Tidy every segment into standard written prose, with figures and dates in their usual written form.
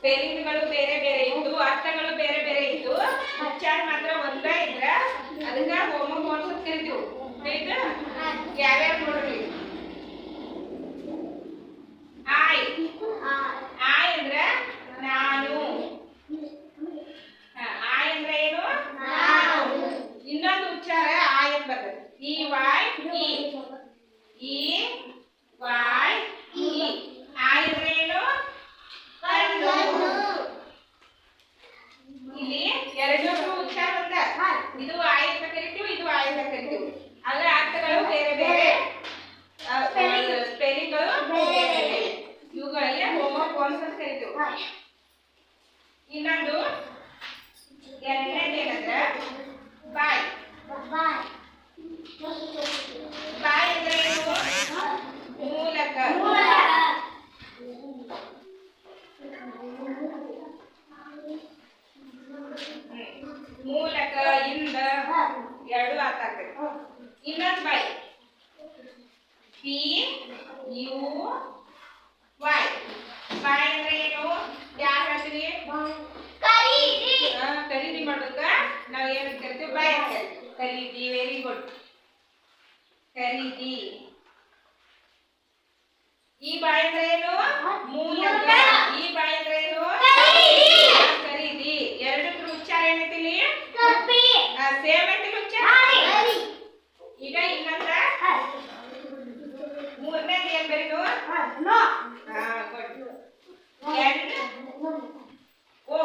ಸ್ಪೆಲ್ಲಿಂಗ್ಗಳು ಬೇರೆ ಬೇರೆ ಇದ್ದು ಅರ್ಥಗಳು ಬೇರೆ ಬೇರೆ ಇದ್ದು ಉಚ್ಚಾರ ಮಾತ್ರ ಒಂದ ಇದ್ರ ಅದಕ್ಕ ಹೋಮೋಫೋನ್ಸ್ ಕರಿತೀವಿ. ಇದು ಯಾವ್ಯಾವ ನೋಡ್ರಿ. ಆಯ್ ಆಯ್ ಅಂದ್ರ ನಾನು. ಆಯ್ ಅಂದ್ರೆ ಏನು? ನಾನು. ಇನ್ನೊಂದು ಉಚ್ಚಾರ ಆಯ್ ಅಂತ ಬರ್ತದೆ. ಈ ವಾಯ್ ಈ ಈ ವಾಯ್ ಈ ಆಯ್ ಅಂದ್ರೆ ಏನು? ಕಣ್ಣು. ಇಲ್ಲಿ ಎರಡು ಉಚ್ಚಾರ ಒಂದ. ಇದು ಆಯ್ ಅಂತ ಕರಿತೀವಿ, ಇದು ಆಯ್ ಅಂತ ಕರಿತೀವಿ. ಅದರ ಅರ್ಥಗಳು ಬೇರೆ ಬೇರೆ, ಸ್ಪೆಲ್ಲಿಂಗ್ಗಳು ಬೇರೆ ಬೇರೆ. ಇವುಗಳಿಗೆ ಹೋಮೋಫೋನ್ಸ್ ಅಂತ ಕರಿತೀವಿ. ಇನ್ನೊಂದು ಎರಡನೇದು ಏನಂದ್ರೆ ಬಾಯ್. ಬಾಯ್ ಅಂದ್ರೆ ಏನು? ಮೂಲಕ. ಮೂಲಕ ಇಂದ ಎರಡು ಅರ್ಥ ಆಗ್ತದೆ. ಇನ್ನೊಂದು ಬಾಯ್ ಪಿ ಯು ವಾಯ್. ಬಾಯ್ ಅಂದ್ರೆ ಏನು? ಯಾರು ಹೇಳ್ತೀವಿ? ಖರೀದಿ ಮಾಡೋದಕ್ಕ ನಾವ್ ಏನ್ ಕರಿತೀವಿ? ಬಾಯ್ ಅಂತ ಕರಿತೀವಿ. ಖರೀದಿ. Very good. ಖರೀದಿ. ಈ ಬಾಯ್ ಅಂದ್ರೆ ಏನು? ಮೂಲಕ. ಈ ಬಾಯ್ ಅಂದ್ರೆ ಏನು? ಖರೀದಿ. ಎರಡಕ್ಕೂ ಉಚ್ಚಾರ ಏನೈತಿಲಿ? ಸೇಮ್ ಐತಿಲಿ ಉಚ್ಚಾರ. ಈಗ ಇನ್ನೊಂದ ಮೂರನೇದು ಏನ್ ಬರೀನು? ಓ.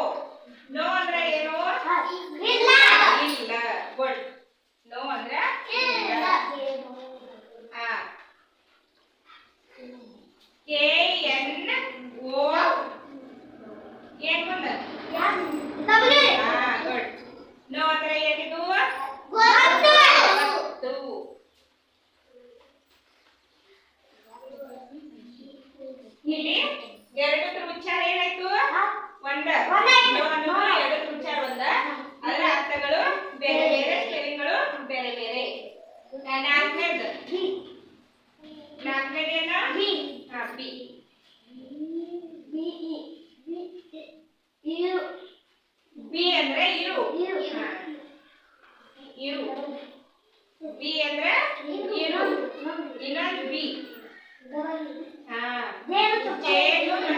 ನೋ ಅಂದ್ರೆ ಏನು? ಇಲ್ಲ. ಗುಡ್. ನೋ ಅಂದ್ರೆ ಇಲ್ಲ. ಕೆ ಎನ್ ಓ ಏನ್ ಬಂದ? ಗುಡ್. ನೋ ಅಂದ್ರೆ ಏನಿದು? ಗೊತ್ತು. ಇಲ್ಲಿ ಎರಡು ಉಚ್ಚಾರ ಏನಾಯ್ತು? ಒಂದ. ಎರಡು ಉಚ್ಚಾರ ಒಂದ. ಅದರ ಅರ್ಥಗಳು ಬೇರೆ ಬೇರೆ, ಸ್ಪೆಲ್ಲಿಂಗ್ಗಳು ಬೇರೆ ಬೇರೆ. ನಾಲ್ಕನೇದು ಏನು? ಬಿ. ಬಿ ಅಂದ್ರೆ ಇರು. ಇರು. ಬಿ ಅಂದ್ರೆ ಇರು. ಇನ್ನೊಂದು ಬಿ. ಜೇನು ನೊಣ.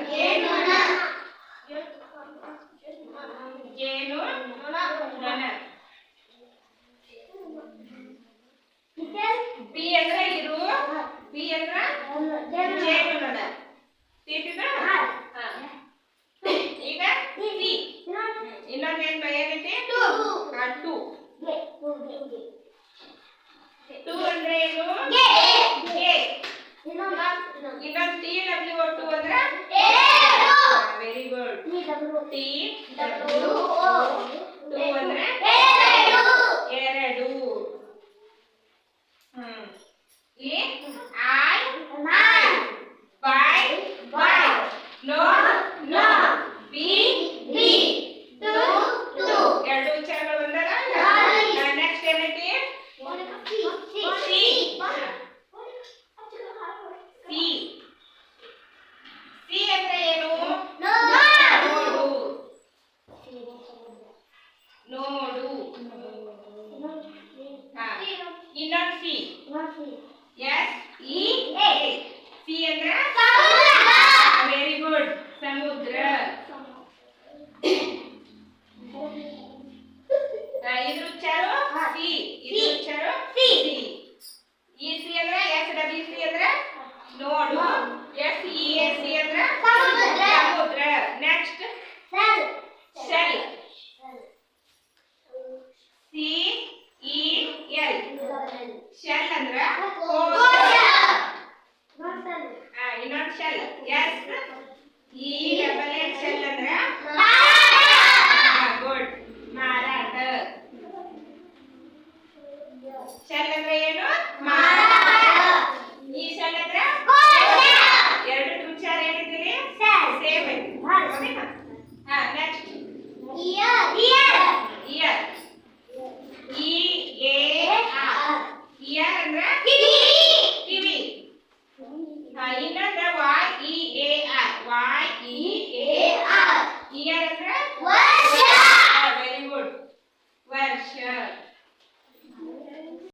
ಜೇನು ನೊಣ. ಬಿ ಅಂದ್ರೆ ಇರು. ಬಿ ಅಂದ್ರೆ ಜೇನು ನೊಣ. ಈಗ ಸಿ. ಇನ್ನೊಂದು ಏನೈತಿ? ಟು. ಟು ಅಂದ್ರೆ ಏನು? ಇನ್ನೊಂದು ಟಿ ಡಬ್ಲ್ಯೂ ಓ ಟು ಅಂದ್ರೆ very good. T W O two ಅಂದ್ರೆ ಎರಡು. ಇಲ್ಲಿ I by bye. Know no. Be bee. Two ಎರಡು ಉಚ್ಚಾರಗಳು ಒಂದಲ್ಲ. ನೆಕ್ಸ್ಟ್ ಏನೈತಿ? ಸಿ. ಸಿ ಅಂದ್ರೆ ಏನು? ನೋಡು. ನೋಡು. ಇನ್ನೊಂದು sea. S E A. Sea ಅಂದ್ರೆ ವೆರಿ ಗುಡ್. ಸಮುದ್ರ. ಇದ್ರ ಉಚ್ಚಾರ ಸಿ. ಇದ್ರ ಉಚ್ಚಾರ ಸಿ. ಈ ಸಿ ಅಂದ್ರೆ ಎಸ್ ಡಬ್ಲ್ಯೂ ಸಿ ಅಂದ್ರೆ ನೋಡು. ಎಸ್ ಇ ಎಸ್ ಸಿ ಅಂದ್ರೆ ಸಮುದ್ರ. Next cell. C E L. Shell ಅಂದ್ರೆ ಇನ್ನೊಂದು sell. S E double L. Shell ಅಂದ್ರೆ ಇಯರ್ ಅಂದ್ರೆ ವರ್ಷ. ವೆರಿ ಗುಡ್ ವರ್ಷ.